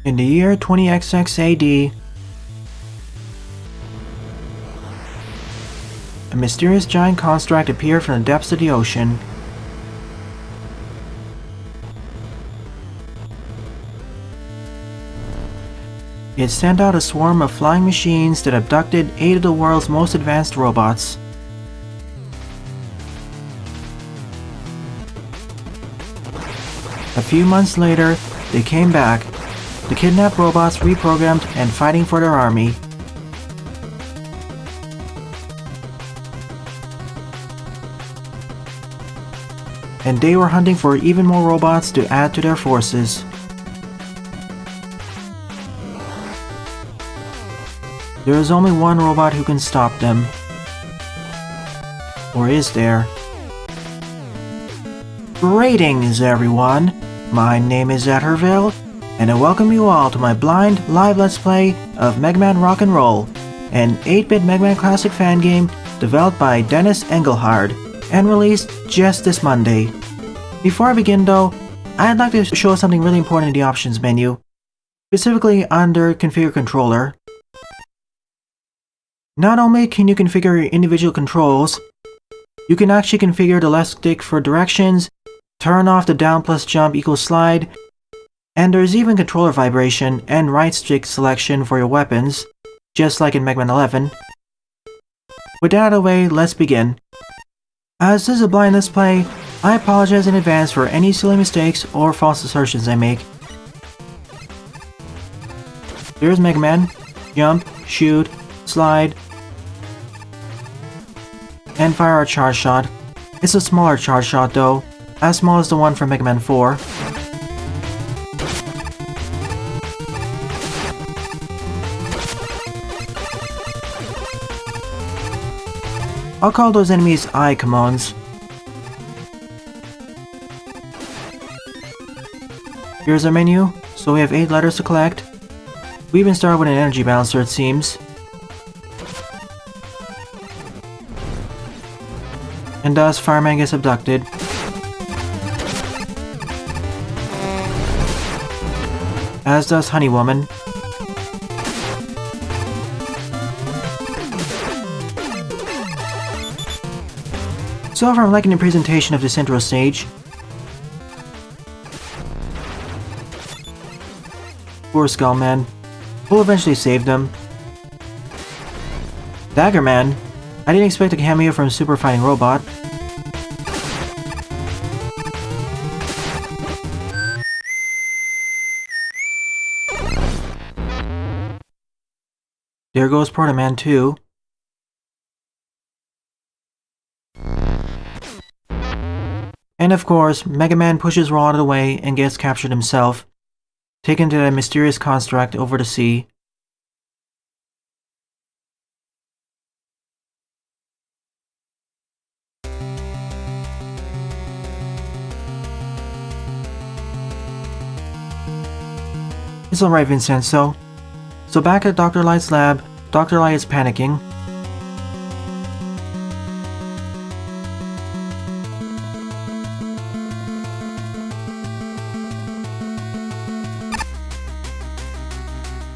In the year 20XX AD, a mysterious giant construct appeared from the depths of the ocean. It sent out a swarm of flying machines that abducted 8 of the world's most advanced robots. A few months later, they came back, the kidnapped robots reprogrammed and fighting for their army. And they were hunting for even more robots to add to their forces. There is only one robot who can stop them. Or is there? Greetings, everyone! My name is Etterville, and I welcome you all to my blind live Let's Play of Mega Man Rock and Roll, an 8-bit Mega Man Classic fan game developed by Dennis Engelhard and released just this Monday. Before I begin though, I'd like to show something really important in the options menu, specifically under Configure Controller. Not only can you configure your individual controls, you can actually configure the left stick for directions, turn off the down plus jump equals slide, and there's even controller vibration and right stick selection for your weapons, just like in Mega Man 11. With that out of the way, let's begin. As this is a blind Let's Play, I apologize in advance for any silly mistakes or false assertions I make. Here's Mega Man. Jump, shoot, slide, and fire our charge shot. It's a smaller charge shot though, as small as the one from Mega Man 4. I'll call those enemies I-Commons. Here's our menu, so we have 8 letters to collect. We even start with an energy balancer, it seems. And thus, Fireman gets abducted. As does Honey Woman. So far I'm liking the presentation of this intro stage. Poor Skullman. We'll eventually save them. Dagger Man. I didn't expect a cameo from Super Fighting Robot. There goes Proto Man too. And of course, Mega Man pushes Raw out of the way and gets captured himself, taken to that mysterious construct over the sea. It's alright, Vincenzo. So back at Dr. Light's lab, Dr. Light is panicking.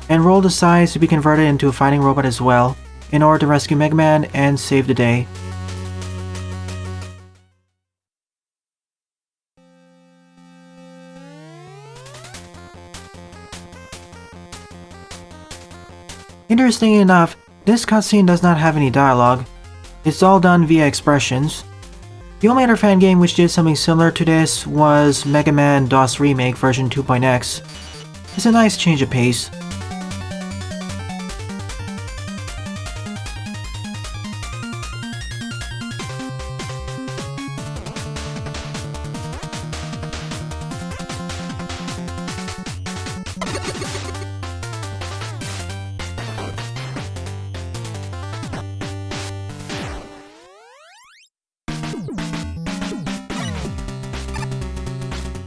And Roll decides to be converted into a fighting robot as well, in order to rescue Mega Man and save the day. Interestingly enough, this cutscene does not have any dialogue. It's all done via expressions. The only other fan game which did something similar to this was Mega Man DOS Remake version 2.x. It's a nice change of pace.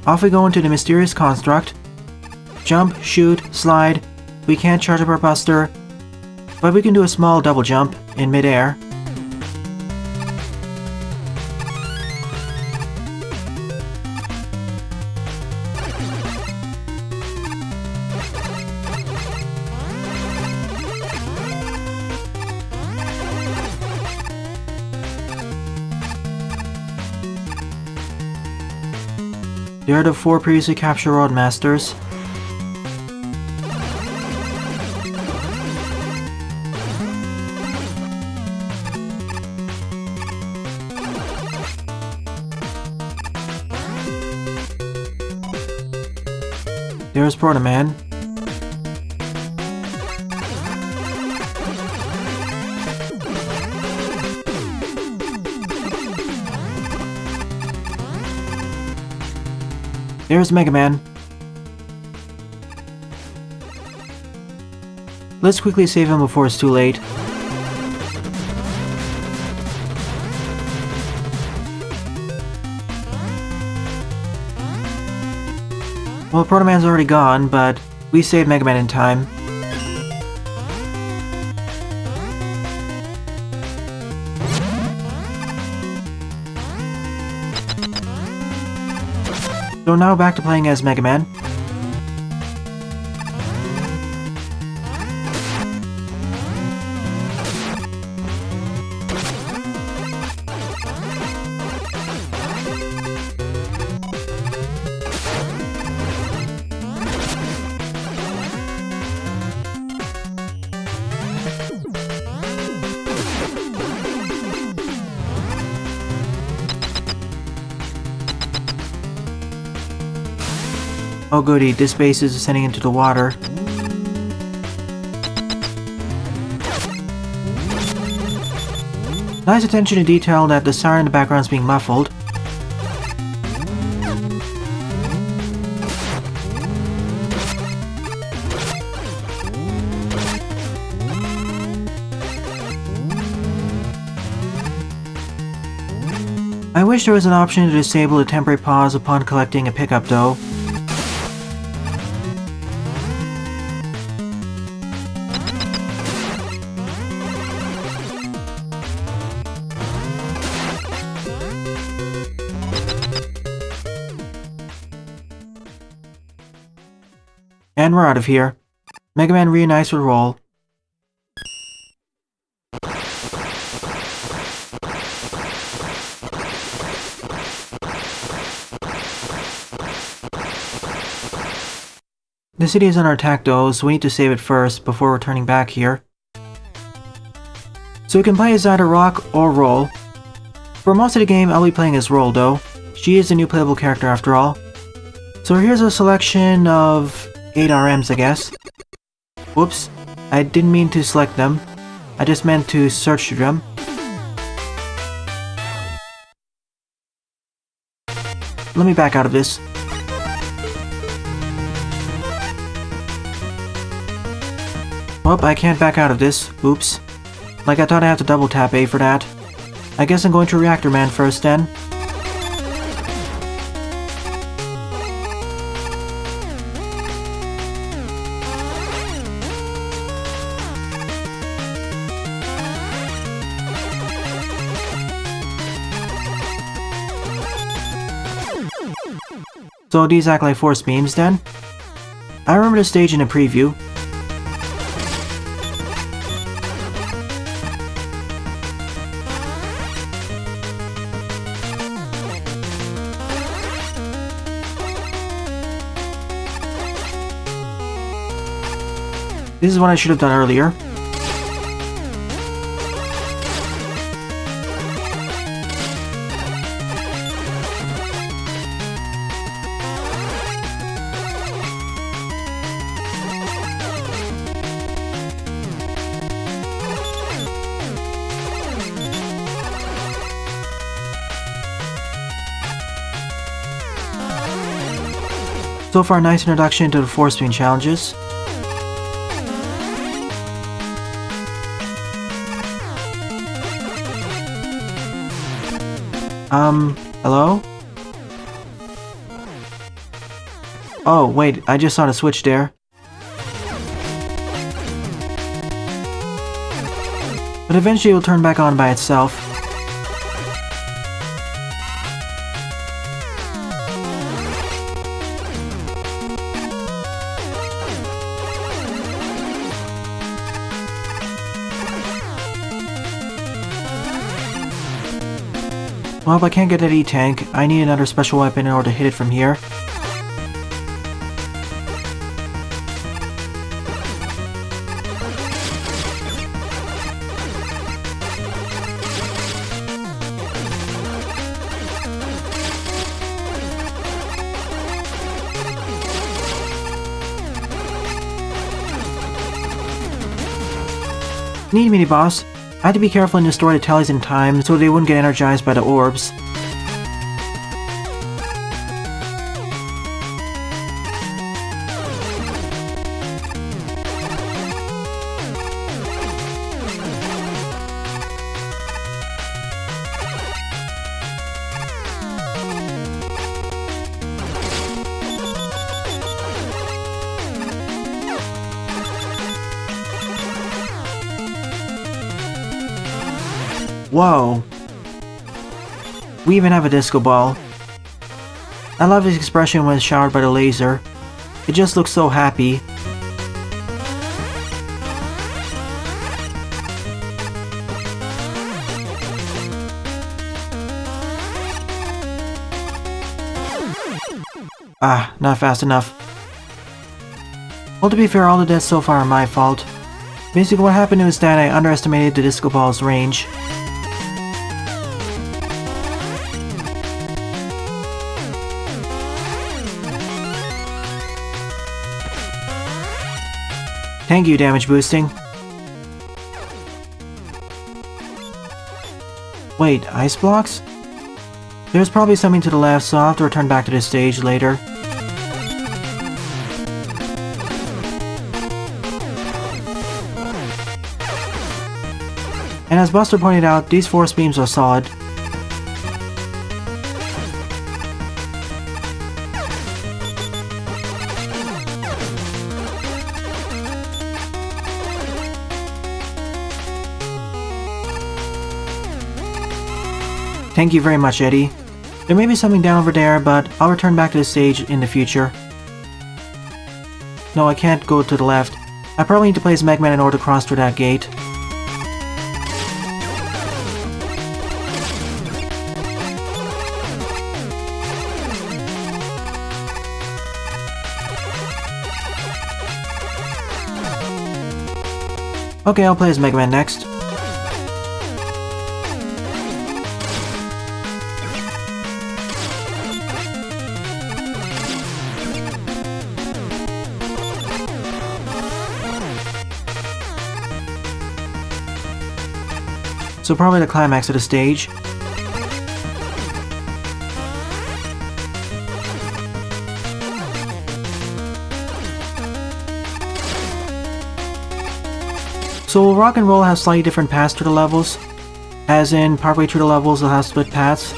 Off we go into the mysterious construct. Jump, shoot, slide. We can't charge up our buster, but we can do a small double jump in midair. They are the 4 previously captured Road Masters. There's Proto Man. There's Mega Man. Let's quickly save him before it's too late. Well, Proto Man's already gone, but we saved Mega Man in time. So now back to playing as Mega Man. Oh goody, this base is descending into the water. Nice attention to detail that the siren in the background is being muffled. I wish there was an option to disable a temporary pause upon collecting a pickup though. And we're out of here. Mega Man reunites with Roll. The city is under attack though, so we need to save it first before returning back here. So we can play as either Rock or Roll. For most of the game, I'll be playing as Roll though. She is a new playable character after all. So here's a selection of 8 RMs, I guess. Whoops, I didn't mean to select them. I just meant to search through them. Let me back out of this. Well, I can't back out of this. Oops. Like I thought I had to double tap A for that. I guess I'm going to Reactor Man first then. So these act like force beams then? I remember the stage in a preview. This is what I should have done earlier. So far, nice introduction to the force beam challenges. Hello? Oh, wait, I just saw the switch there. But eventually it will turn back on by itself. Well, if I can't get that E-tank, I need another special weapon in order to hit it from here. Need mini boss. I had to be careful and destroy the tellies in time so they wouldn't get energized by the orbs. Whoa. We even have a disco ball. I love his expression when showered by the laser. It just looks so happy. Ah, not fast enough. Well, to be fair, all the deaths so far are my fault. Basically what happened was that I underestimated the disco ball's range. Thank you, damage boosting. Wait, ice blocks? There's probably something to the left, so I'll have to return back to this stage later. And as Buster pointed out, these force beams are solid. Thank you very much, Eddie. There may be something down over there, but I'll return back to the stage in the future. No, I can't go to the left. I probably need to play as Mega Man in order to cross through that gate. Okay, I'll play as Mega Man next. So probably the climax of the stage. So Rock and Roll has slightly different paths to the levels, as in partway through the levels they'll have split paths.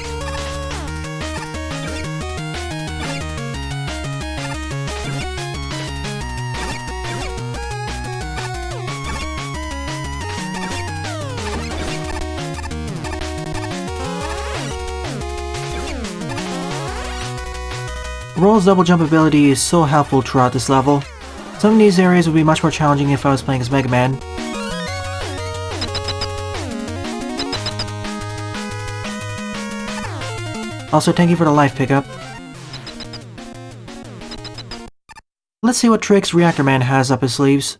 Roll's double jump ability is so helpful throughout this level. Some of these areas would be much more challenging if I was playing as Mega Man. Also, thank you for the life pickup. Let's see what tricks Reactor Man has up his sleeves.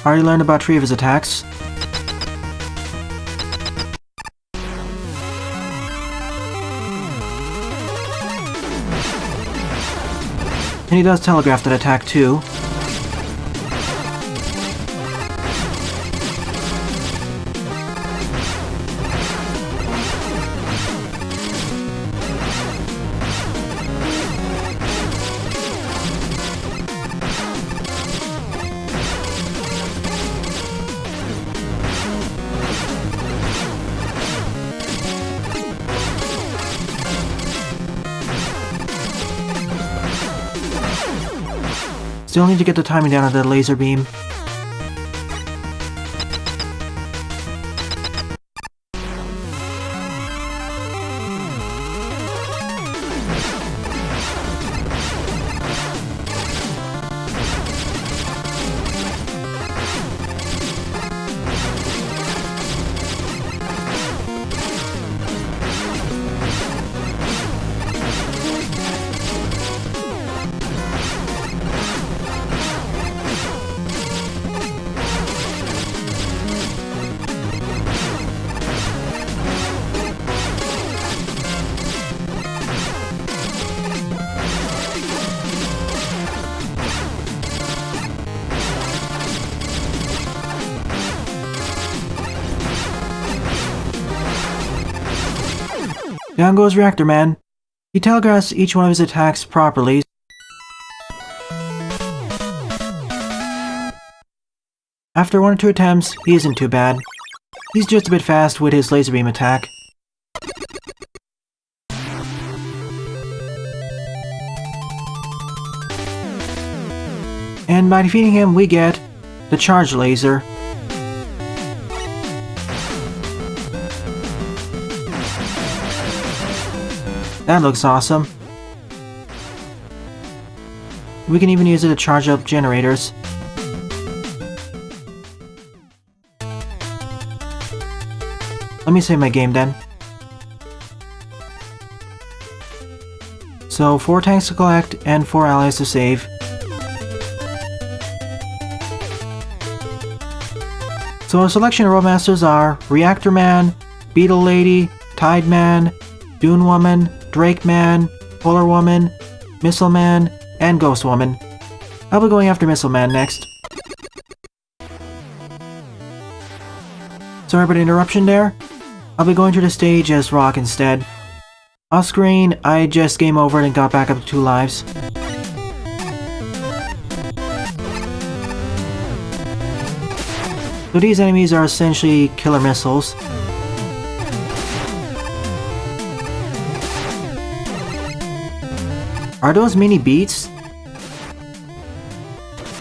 Already learned about 3 of his attacks. And he does telegraph that attack too. Still need to get the timing down on the laser beam. Down goes Reactor Man. He telegraphs each one of his attacks properly. After 1 or 2 attempts, he isn't too bad. He's just a bit fast with his laser beam attack. And by defeating him, we get the charge laser. That looks awesome. We can even use it to charge up generators. Let me save my game then. So 4 tanks to collect and 4 allies to save. So our selection of Roadmasters are Reactor Man, Beetle Lady, Tide Man, Dune Woman, Drake Man, Polar Woman, Missile Man, and Ghost Woman. I'll be going after Missile Man next. Sorry about the interruption there. I'll be going to the stage as Rock instead. Off screen, I just game over and got back up to 2 lives. So these enemies are essentially killer missiles. Are those mini beats?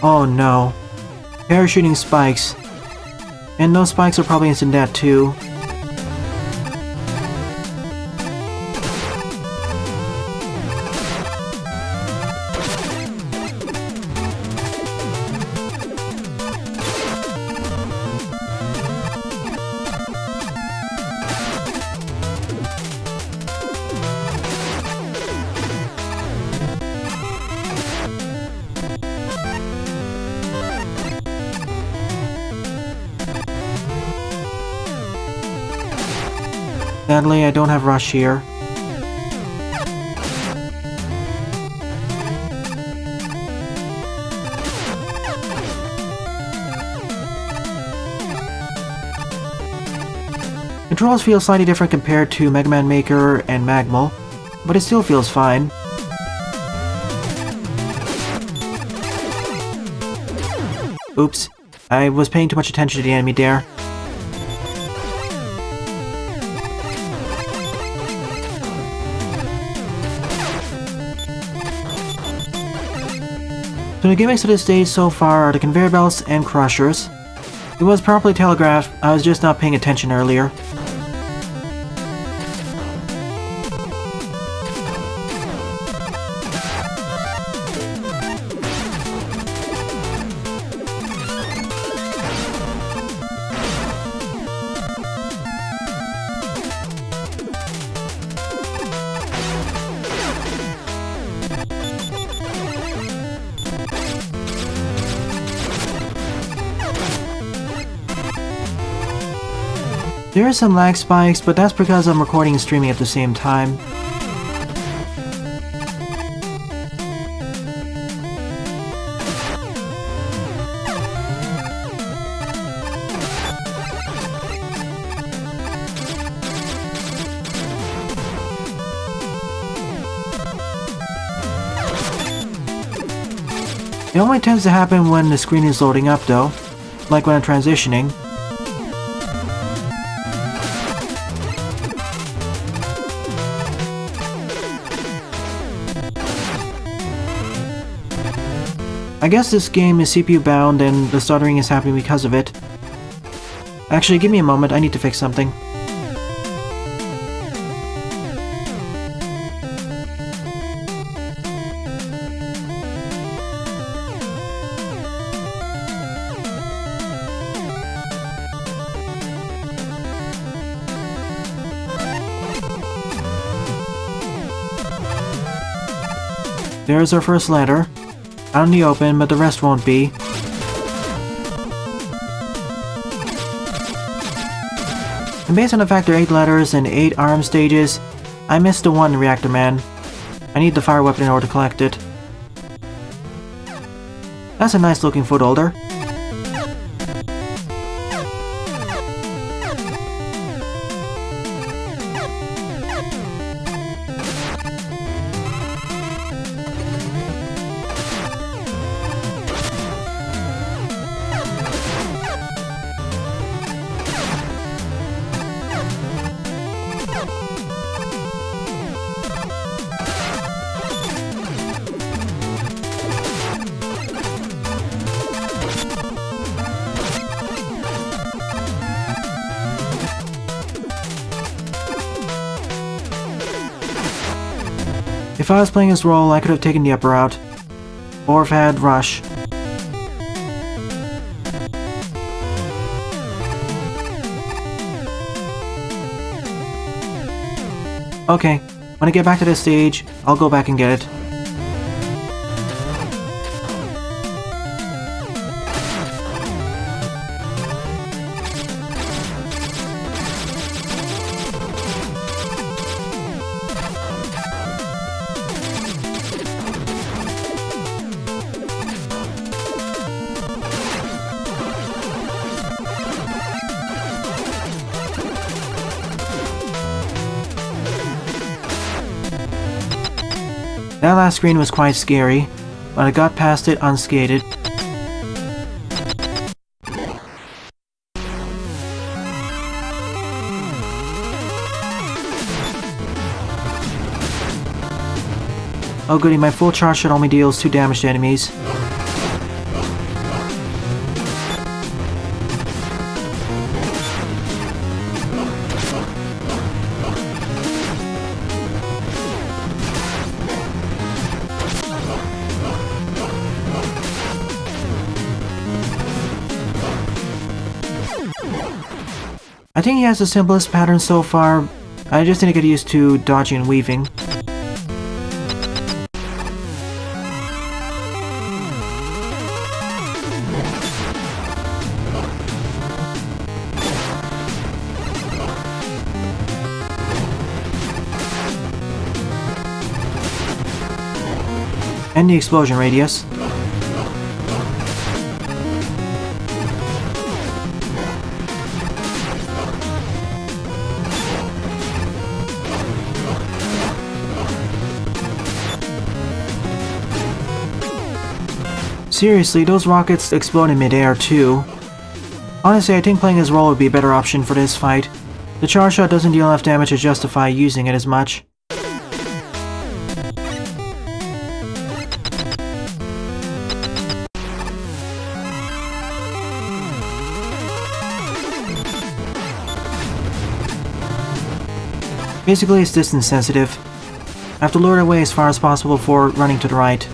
Oh no. Parachuting spikes. And those spikes are probably instant death too. Sadly, I don't have rush here. Controls feel slightly different compared to Mega Man Maker and Magmal, but it still feels fine. Oops, I was paying too much attention to the enemy there. So the gimmicks of this stage so far are the conveyor belts and crushers. It was properly telegraphed, I was just not paying attention earlier. There are some lag spikes, but that's because I'm recording and streaming at the same time. It only tends to happen when the screen is loading up though, like when I'm transitioning. I guess this game is CPU bound and the stuttering is happening because of it. Actually, give me a moment, I need to fix something. There's our first letter. Out in the open, but the rest won't be. And based on the fact there are 8 letters and 8 arm stages, I missed the one Reactor Man. I need the fire weapon in order to collect it. That's a nice looking foot holder. If I was playing his role, I could have taken the upper route. Or have had Rush. Okay, when I get back to this stage, I'll go back and get it. That last screen was quite scary, but I got past it unscathed. Oh goody, my full charge shot only deals 2 damage to enemies. I think he has the simplest pattern so far. I just need to get used to dodging and weaving. And the explosion radius. Seriously, those rockets explode in midair too. Honestly, I think playing his role would be a better option for this fight. The charge shot doesn't deal enough damage to justify using it as much. Basically, it's distance sensitive. I have to lure it away as far as possible before running to the right.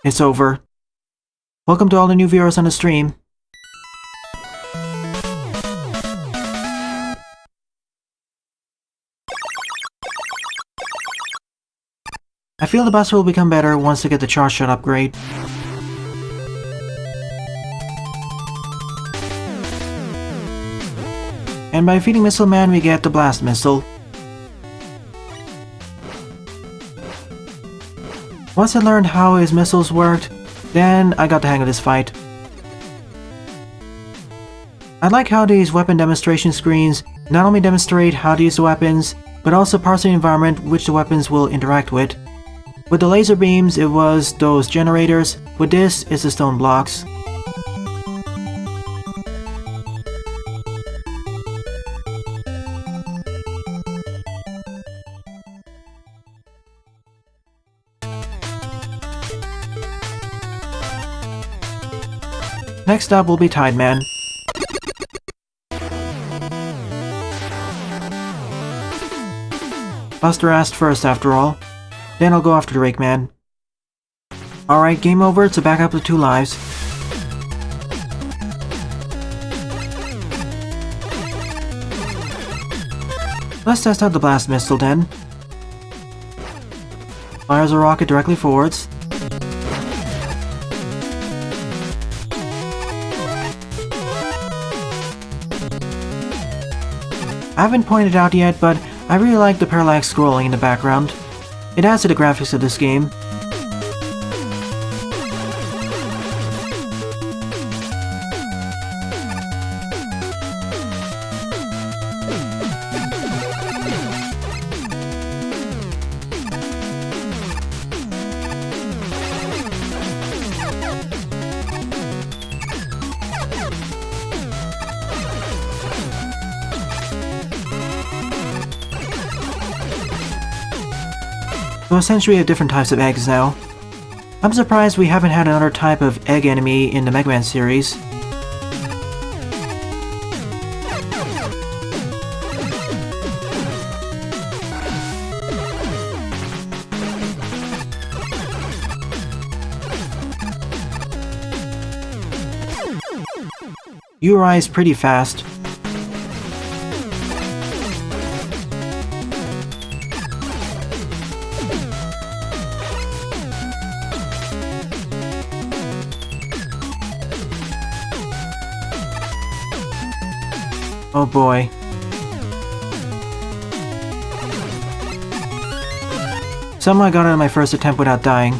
It's over. Welcome to all the new viewers on the stream. I feel the buster will become better once I get the charge shot upgrade. And by defeating Missile Man, we get the Blast Missile. Once I learned how his missiles worked, then I got the hang of this fight. I like how these weapon demonstration screens not only demonstrate how to use the weapons, but also parts of the environment which the weapons will interact with. With the laser beams, it was those generators. With this, it's the stone blocks. Next up will be Tide Man. Buster asked first after all. Then I'll go after the Rake Man. Alright, game over, so back up to 2 lives. Let's test out the Blast Missile then. Fires a rocket directly forwards. I haven't pointed out yet, but I really like the parallax scrolling in the background. It adds to the graphics of this game. So essentially we have different types of eggs now. I'm surprised we haven't had another type of egg enemy in the Mega Man series. You rise pretty fast. Oh boy. Somehow I got it on my first attempt without dying.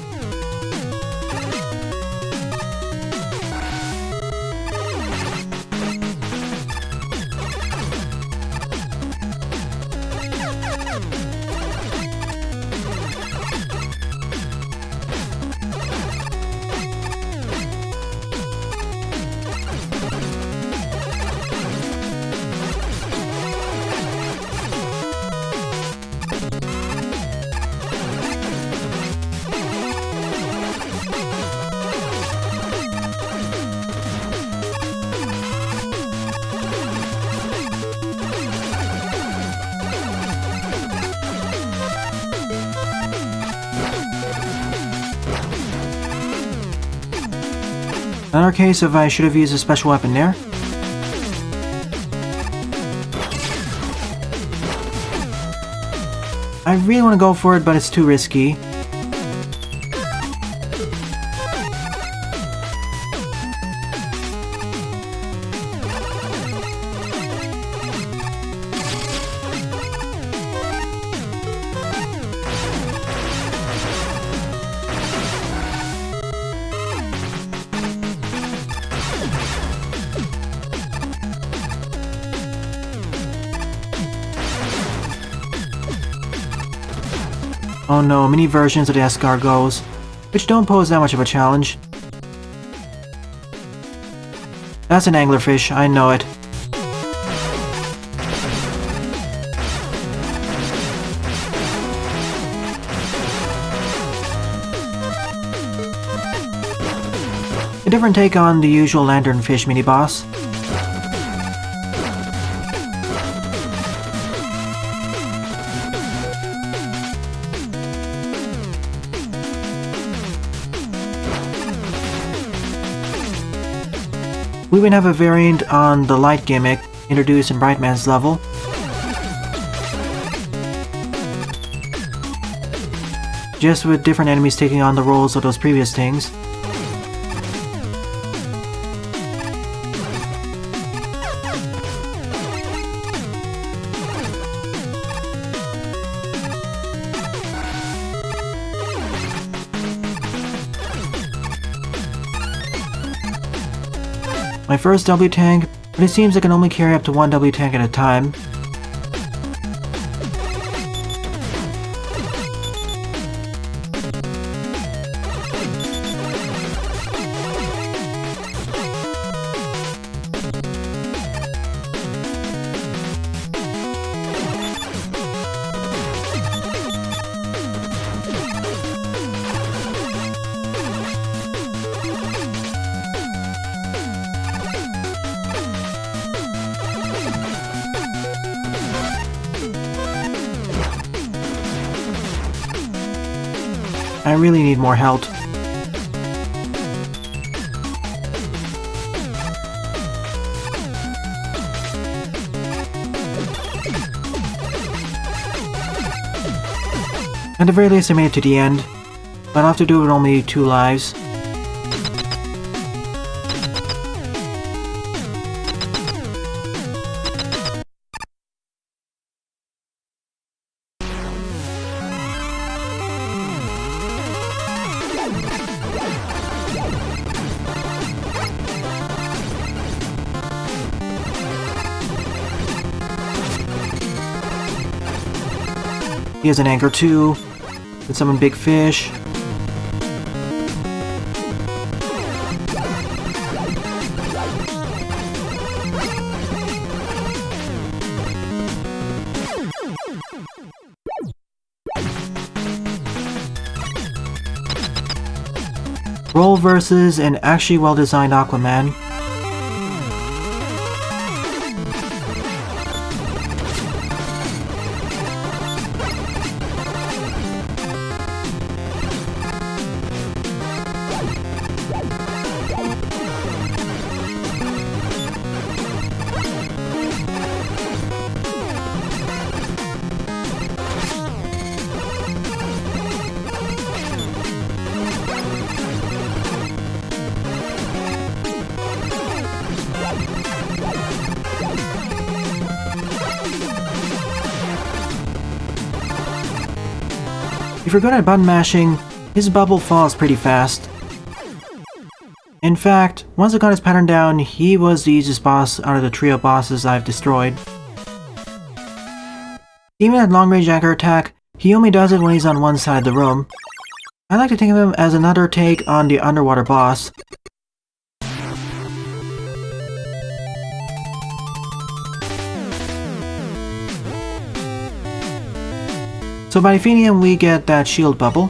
Another case of I should have used a special weapon there. I really want to go for it, but it's too risky. Oh no, mini versions of the escargots, which don't pose that much of a challenge. That's an anglerfish, I know it. A different take on the usual lanternfish mini-boss. We even have a variant on the light gimmick introduced in Brightman's level. Just with different enemies taking on the roles of those previous things. My first W tank, but it seems I can only carry up to one W tank at a time. I really need more health. At the very least I made it to the end, but I'll have to do it with only 2 lives. He has an anchor too. With summon big fish. Roll versus an actually well-designed Aquaman. If you're good at button mashing, his bubble falls pretty fast. In fact, once I got his pattern down, he was the easiest boss out of the trio bosses I've destroyed. Even at long-range anchor attack, he only does it when he's on one side of the room. I like to think of him as another take on the underwater boss. So by defeating him, we get that shield bubble.